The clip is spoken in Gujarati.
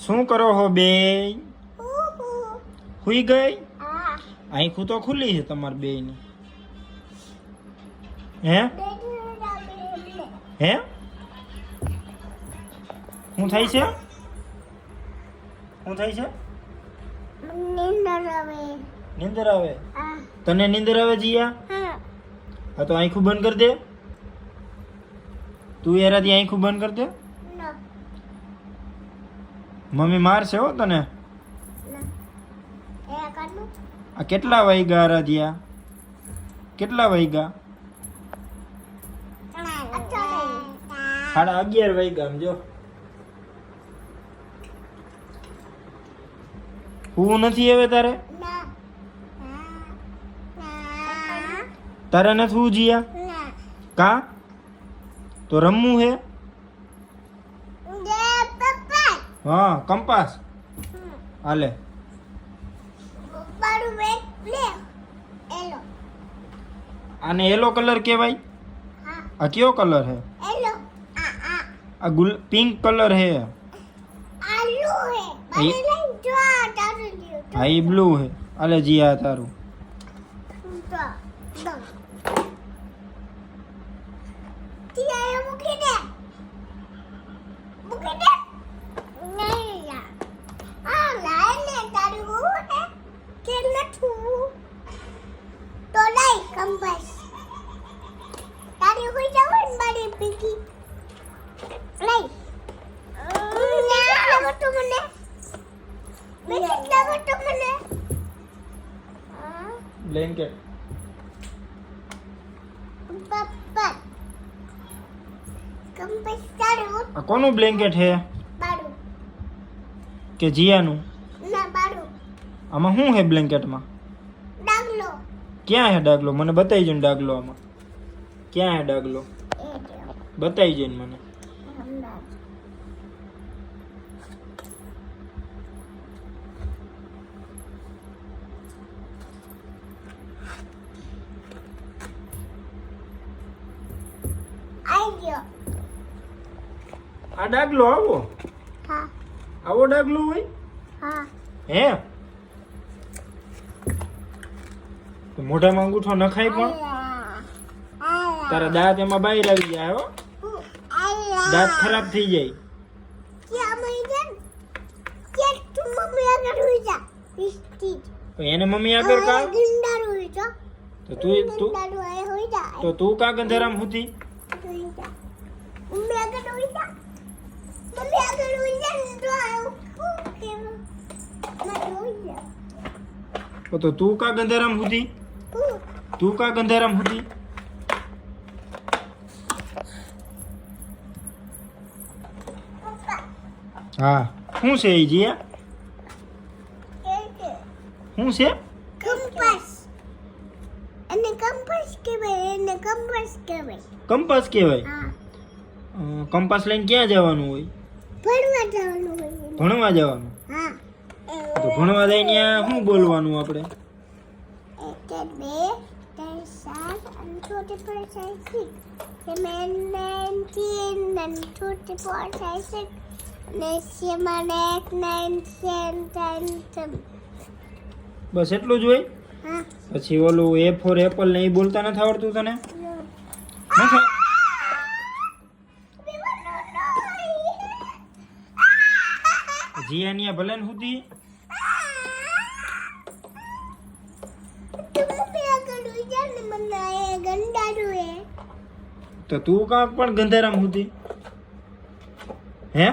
શું કરો હો બે? હુઈ ગઈ? આંખું તો ખુલ્લી છે તમાર બેયની. હે હે શું થાય છે? શું થાય છે? નીંદર આવે? તને નીંદર આવે જીયા? હા તો આંખું બંધ કરી દે. તું એરાથી આંખું બંધ કરી દે. મમ્મી મારશે હો તને. આ કેટલા વાગ્યા આરાધ્યા? કેટલા વાગ્યા? 11:30 વાગ્યા. જો હું નથી હવે તારે? તારે નથી હું જીયા? કા તો રમવું હે? હા કંપાસ હાલે. આને યેલો કલર કહેવાય? આ કયો કલર હે? આ પિંક કલર હે. હા એ બ્લુ હે. હાલે જીયા તારું. બ્લેન્કેટ આ કોનું બ્લેન્કેટ હે? કે જીયાનું? આમાં શું હે બ્લેન્કેટમાં? ક્યાં હે ડાગલો? મને બતાવી જો ને ડાગલો. આમાં ક્યાં હે ડાગલો? બતાવી જો ને મને. આ ડાગલો આવો? આવો ડાગલો હોય? હે તો મોઢામાં અંગૂઠો નખાય પણ તારા દાંત એમાં બહાર આવી જાય. હો દાંત ખરાબ થઈ જાય. એને મમ્મી આગળ કા તો તું કા ગંધારામ હતી? તો તું કા ગંધારામ હતી? તું કા ગંધારામ હતી? હા શું છે એ જીયા? શું છે? કંપાસ કહેવાય. કંપાસ લઈને ક્યાં જવાનું હોય? ભણવા જવાનું. તો ભણવા જઈને શું બોલવાનું આપણે? બસ એટલું જ હોય? પછી ઓલું A for apple ને એ બોલતા નથી આવડતું તને? જીયાનિયા ભલે ને સુધી તો તું કાંક પણ ગંધારામ હતી? હે